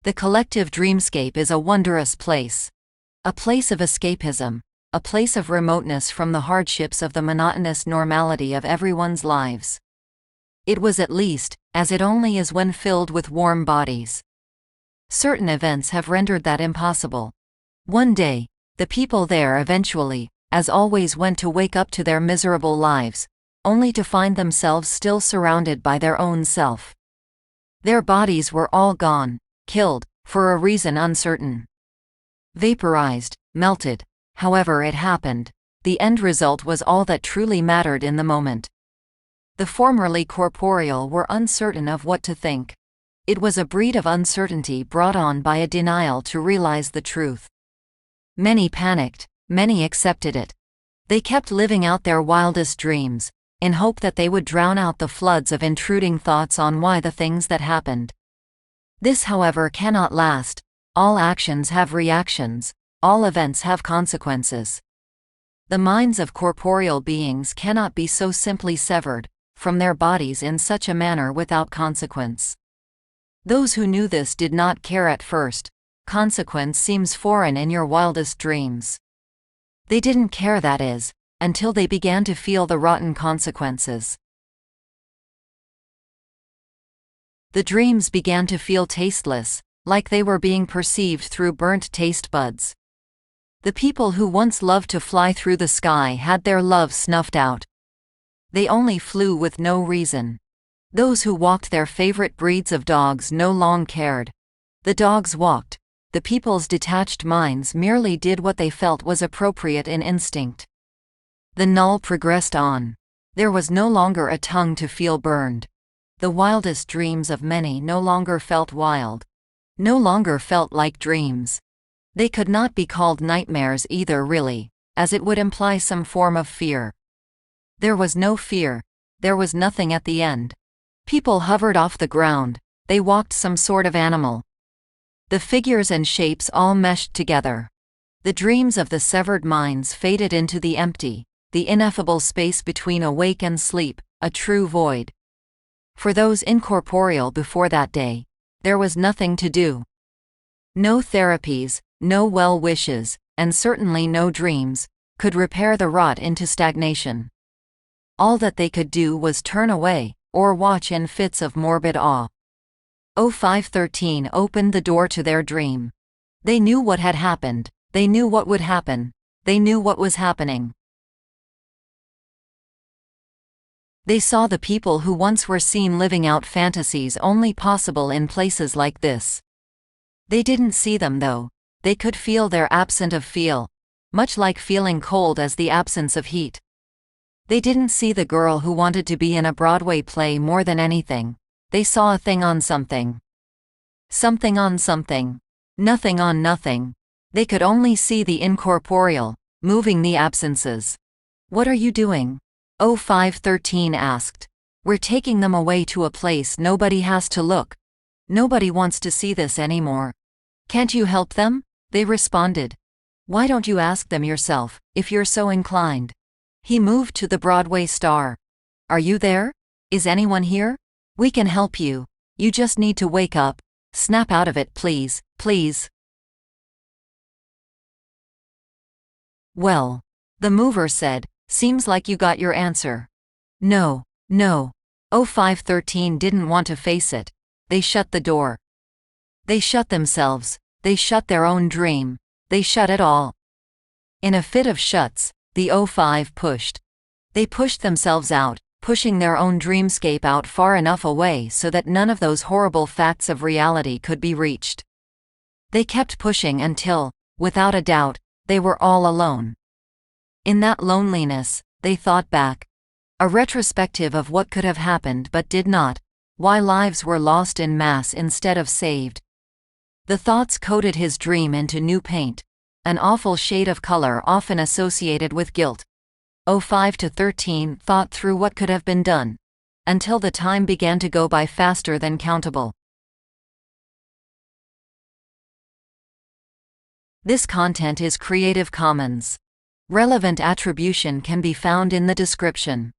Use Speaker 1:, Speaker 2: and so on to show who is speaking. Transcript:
Speaker 1: The collective dreamscape is a wondrous place. A place of escapism, a place of remoteness from the hardships of the monotonous normality of everyone's lives. It was at least, as it only is when filled with warm bodies. Certain events have rendered that impossible. One day, the people there eventually, as always, went to wake up to their miserable lives, only to find themselves still surrounded by their own self. Their bodies were all gone, killed, for a reason uncertain. Vaporized, melted, however it happened, the end result was all that truly mattered in the moment. The formerly corporeal were uncertain of what to think. It was a breed of uncertainty brought on by a denial to realize the truth. Many panicked, many accepted it. They kept living out their wildest dreams, in hope that they would drown out the floods of intruding thoughts on why the things that happened. This, however, cannot last. All actions have reactions, all events have consequences. The minds of corporeal beings cannot be so simply severed from their bodies in such a manner without consequence. Those who knew this did not care at first. Consequence seems foreign in your wildest dreams. They didn't care, that is, until they began to feel the rotten consequences. The dreams began to feel tasteless, like they were being perceived through burnt taste buds. The people who once loved to fly through the sky had their love snuffed out. They only flew with no reason. Those who walked their favorite breeds of dogs no longer cared. The dogs walked. The people's detached minds merely did what they felt was appropriate in instinct. The null progressed on. There was no longer a tongue to feel burned. The wildest dreams of many no longer felt wild. No longer felt like dreams. They could not be called nightmares either, really, as it would imply some form of fear. There was no fear. There was nothing at the end. People hovered off the ground. They walked some sort of animal. The figures and shapes all meshed together. The dreams of the severed minds faded into the empty, the ineffable space between awake and sleep, a true void. For those incorporeal before that day, there was nothing to do. No therapies, no well wishes, and certainly no dreams, could repair the rot into stagnation. All that they could do was turn away, or watch in fits of morbid awe. 0513 opened the door to their dream. They knew what had happened, they knew what would happen, they knew what was happening. They saw the people who once were seen living out fantasies only possible in places like this. They didn't see them though, they could feel their absence of feel, much like feeling cold as the absence of heat. They didn't see the girl who wanted to be in a Broadway play more than anything. They saw a thing on something. Something on something. Nothing on nothing. They could only see the incorporeal, moving the absences. "What are you doing?" 0513 asked. "We're taking them away to a place nobody has to look. Nobody wants to see this anymore. Can't you help them?" They responded. "Why don't you ask them yourself, if you're so inclined?" He moved to the Broadway star. "Are you there? Is anyone here? We can help you. You just need to wake up. Snap out of it, please, please." "Well," the mover said, "seems like you got your answer." No. 0513 didn't want to face it. They shut the door. They shut themselves. They shut their own dream. They shut it all. In a fit of shuts, the 05 pushed. They pushed themselves out, pushing their own dreamscape out far enough away so that none of those horrible facts of reality could be reached. They kept pushing until, without a doubt, they were all alone. In that loneliness, they thought back. A retrospective of what could have happened but did not, why lives were lost in mass instead of saved. The thoughts coated his dream into new paint, an awful shade of color often associated with guilt. 0513 thought through what could have been done, until the time began to go by faster than countable. This content is Creative Commons. Relevant attribution can be found in the description.